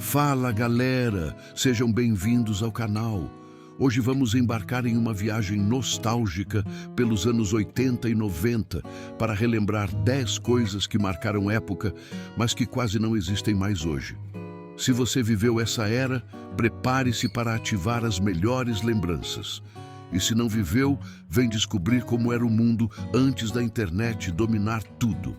Fala galera, sejam bem-vindos ao canal. Hoje vamos embarcar em uma viagem nostálgica pelos anos 80 e 90 para relembrar 10 coisas que marcaram época, mas que quase não existem mais hoje. Se você viveu essa era, prepare-se para ativar as melhores lembranças. E se não viveu, vem descobrir como era o mundo antes da internet dominar tudo.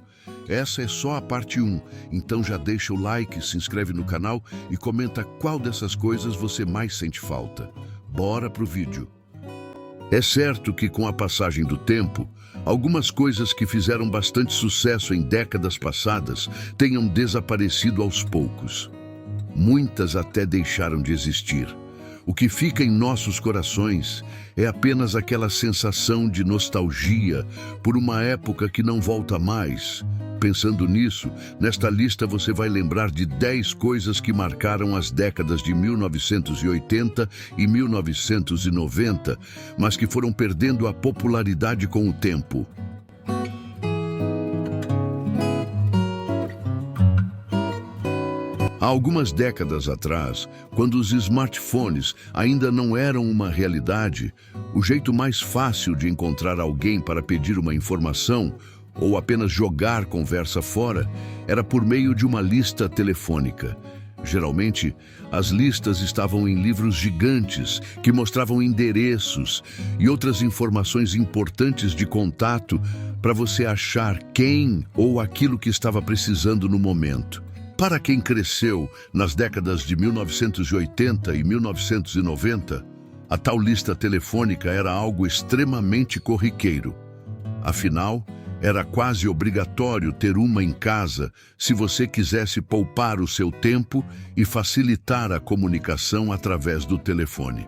Essa é só a parte 1, então já deixa o like, se inscreve no canal e comenta qual dessas coisas você mais sente falta. Bora pro vídeo. É certo que com a passagem do tempo, algumas coisas que fizeram bastante sucesso em décadas passadas tenham desaparecido aos poucos. Muitas até deixaram de existir. O que fica em nossos corações é apenas aquela sensação de nostalgia por uma época que não volta mais. Pensando nisso, nesta lista você vai lembrar de 10 coisas que marcaram as décadas de 1980 e 1990, mas que foram perdendo a popularidade com o tempo. Há algumas décadas atrás, quando os smartphones ainda não eram uma realidade, o jeito mais fácil de encontrar alguém para pedir uma informação ou apenas jogar conversa fora era por meio de uma lista telefônica. Geralmente, as listas estavam em livros gigantes que mostravam endereços e outras informações importantes de contato para você achar quem ou aquilo que estava precisando no momento. Para quem cresceu nas décadas de 1980 e 1990, a tal lista telefônica era algo extremamente corriqueiro. Afinal, era quase obrigatório ter uma em casa se você quisesse poupar o seu tempo e facilitar a comunicação através do telefone.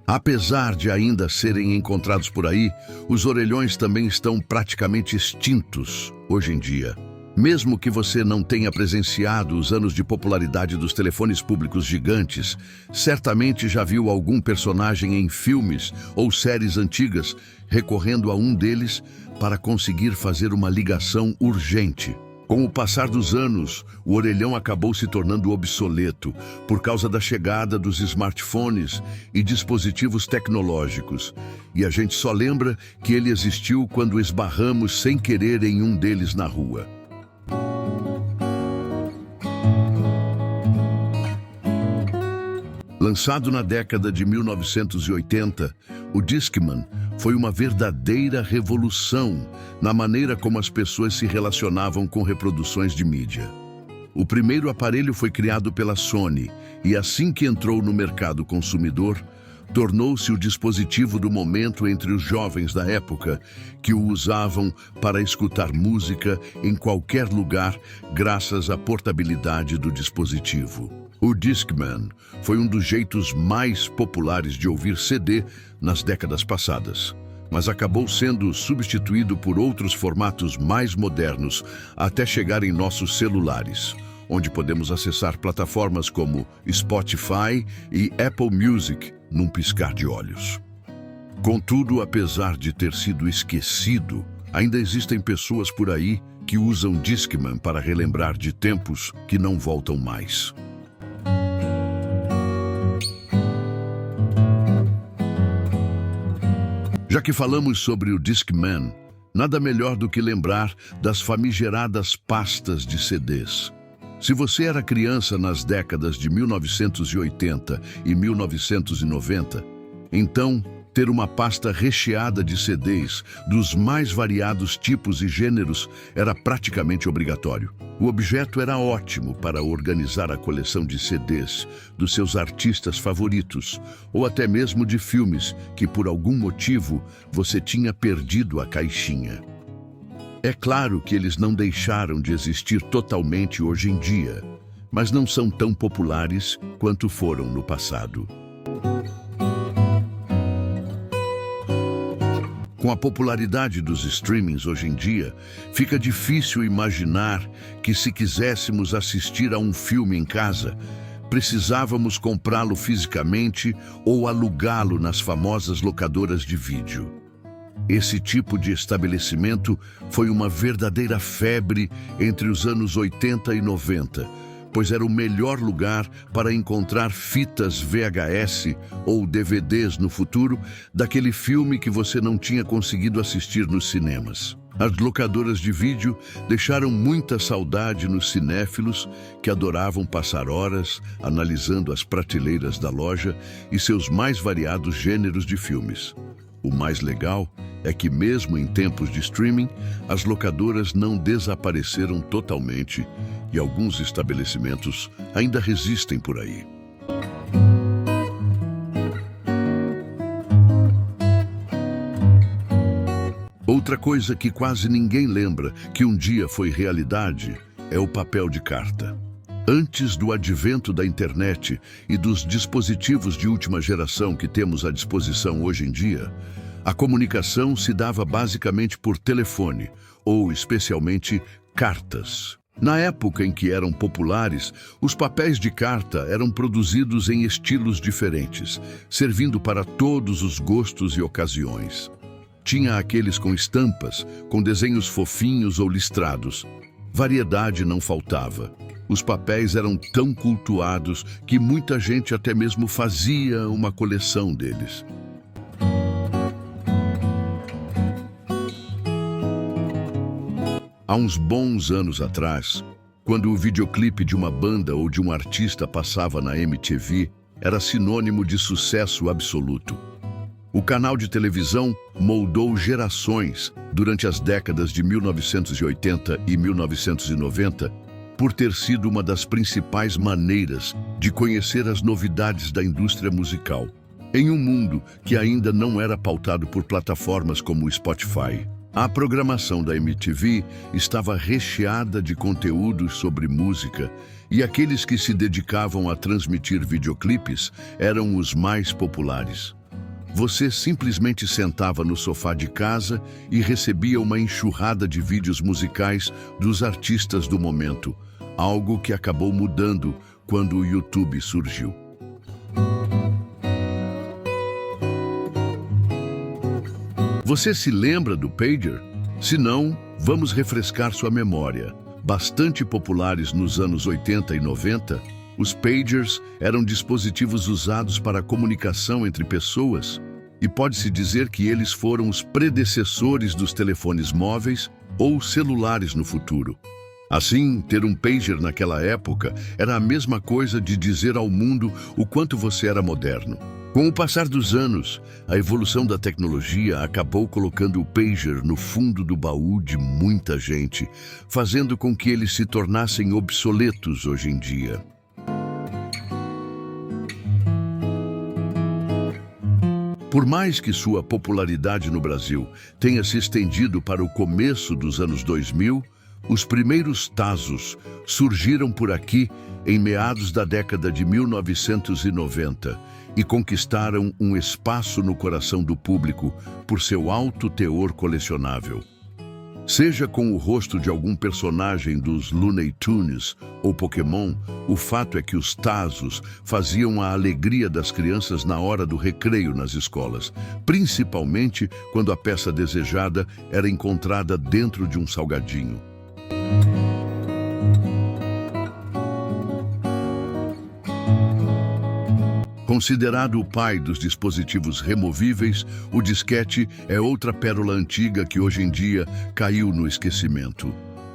Apesar de ainda serem encontrados por aí, os orelhões também estão praticamente extintos hoje em dia. Mesmo que você não tenha presenciado os anos de popularidade dos telefones públicos gigantes, certamente já viu algum personagem em filmes ou séries antigas recorrendo a um deles para conseguir fazer uma ligação urgente. Com o passar dos anos, o orelhão acabou se tornando obsoleto por causa da chegada dos smartphones e dispositivos tecnológicos. E a gente só lembra que ele existiu quando esbarramos sem querer em um deles na rua. Lançado na década de 1980, o Discman foi uma verdadeira revolução na maneira como as pessoas se relacionavam com reproduções de mídia. O primeiro aparelho foi criado pela Sony e, assim que entrou no mercado consumidor, tornou-se o dispositivo do momento entre os jovens da época que o usavam para escutar música em qualquer lugar graças à portabilidade do dispositivo. O Discman foi um dos jeitos mais populares de ouvir CD nas décadas passadas, mas acabou sendo substituído por outros formatos mais modernos até chegar em nossos celulares, onde podemos acessar plataformas como Spotify e Apple Music num piscar de olhos. Contudo, apesar de ter sido esquecido, ainda existem pessoas por aí que usam Discman para relembrar de tempos que não voltam mais. Já que falamos sobre o Discman, nada melhor do que lembrar das famigeradas pastas de CDs. Se você era criança nas décadas de 1980 e 1990, então ter uma pasta recheada de CDs dos mais variados tipos e gêneros era praticamente obrigatório. O objeto era ótimo para organizar a coleção de CDs dos seus artistas favoritos ou até mesmo de filmes que por algum motivo você tinha perdido a caixinha. É claro que eles não deixaram de existir totalmente hoje em dia, mas não são tão populares quanto foram no passado. Com a popularidade dos streamings hoje em dia, fica difícil imaginar que se quiséssemos assistir a um filme em casa, precisávamos comprá-lo fisicamente ou alugá-lo nas famosas locadoras de vídeo. Esse tipo de estabelecimento foi uma verdadeira febre entre os anos 80 e 90, pois era o melhor lugar para encontrar fitas VHS ou DVDs no futuro daquele filme que você não tinha conseguido assistir nos cinemas. As locadoras de vídeo deixaram muita saudade nos cinéfilos que adoravam passar horas analisando as prateleiras da loja e seus mais variados gêneros de filmes. O mais legal é que, mesmo em tempos de streaming, as locadoras não desapareceram totalmente e alguns estabelecimentos ainda resistem por aí. Outra coisa que quase ninguém lembra que um dia foi realidade é o papel de carta. Antes do advento da internet e dos dispositivos de última geração que temos à disposição hoje em dia, a comunicação se dava basicamente por telefone ou, especialmente, cartas. Na época em que eram populares, os papéis de carta eram produzidos em estilos diferentes, servindo para todos os gostos e ocasiões. Tinha aqueles com estampas, com desenhos fofinhos ou listrados. Variedade não faltava. Os papéis eram tão cultuados que muita gente até mesmo fazia uma coleção deles. Há uns bons anos atrás, quando o videoclipe de uma banda ou de um artista passava na MTV, era sinônimo de sucesso absoluto. O canal de televisão moldou gerações durante as décadas de 1980 e 1990 por ter sido uma das principais maneiras de conhecer as novidades da indústria musical, em um mundo que ainda não era pautado por plataformas como o Spotify. A programação da MTV estava recheada de conteúdos sobre música e aqueles que se dedicavam a transmitir videoclipes eram os mais populares. Você simplesmente sentava no sofá de casa e recebia uma enxurrada de vídeos musicais dos artistas do momento, algo que acabou mudando quando o YouTube surgiu. Você se lembra do pager? Se não, vamos refrescar sua memória. Bastante populares nos anos 80 e 90, os pagers eram dispositivos usados para a comunicação entre pessoas e pode-se dizer que eles foram os predecessores dos telefones móveis ou celulares no futuro. Assim, ter um pager naquela época era a mesma coisa de dizer ao mundo o quanto você era moderno. Com o passar dos anos, a evolução da tecnologia acabou colocando o pager no fundo do baú de muita gente, fazendo com que eles se tornassem obsoletos hoje em dia. Por mais que sua popularidade no Brasil tenha se estendido para o começo dos anos 2000, os primeiros Tazos surgiram por aqui em meados da década de 1990 e conquistaram um espaço no coração do público por seu alto teor colecionável. Seja com o rosto de algum personagem dos Looney Tunes ou Pokémon, o fato é que os Tazos faziam a alegria das crianças na hora do recreio nas escolas, principalmente quando a peça desejada era encontrada dentro de um salgadinho. Considerado o pai dos dispositivos removíveis, o disquete é outra pérola antiga que hoje em dia caiu no esquecimento.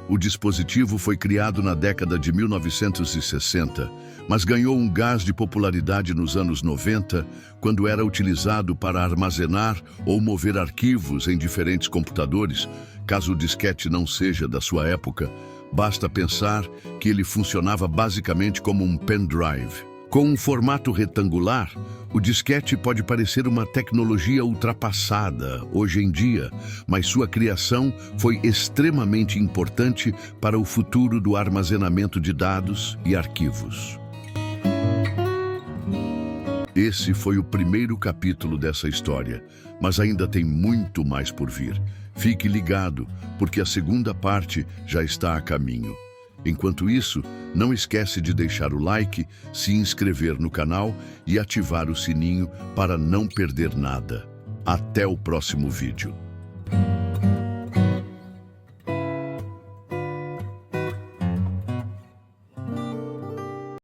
O dispositivo foi criado na década de 1960, mas ganhou um gás de popularidade nos anos 90, quando era utilizado para armazenar ou mover arquivos em diferentes computadores. Caso o disquete não seja da sua época, basta pensar que ele funcionava basicamente como um pendrive. Com um formato retangular, o disquete pode parecer uma tecnologia ultrapassada hoje em dia, mas sua criação foi extremamente importante para o futuro do armazenamento de dados e arquivos. Esse foi o primeiro capítulo dessa história, mas ainda tem muito mais por vir. Fique ligado, porque a segunda parte já está a caminho. Enquanto isso, não esquece de deixar o like, se inscrever no canal e ativar o sininho para não perder nada. Até o próximo vídeo.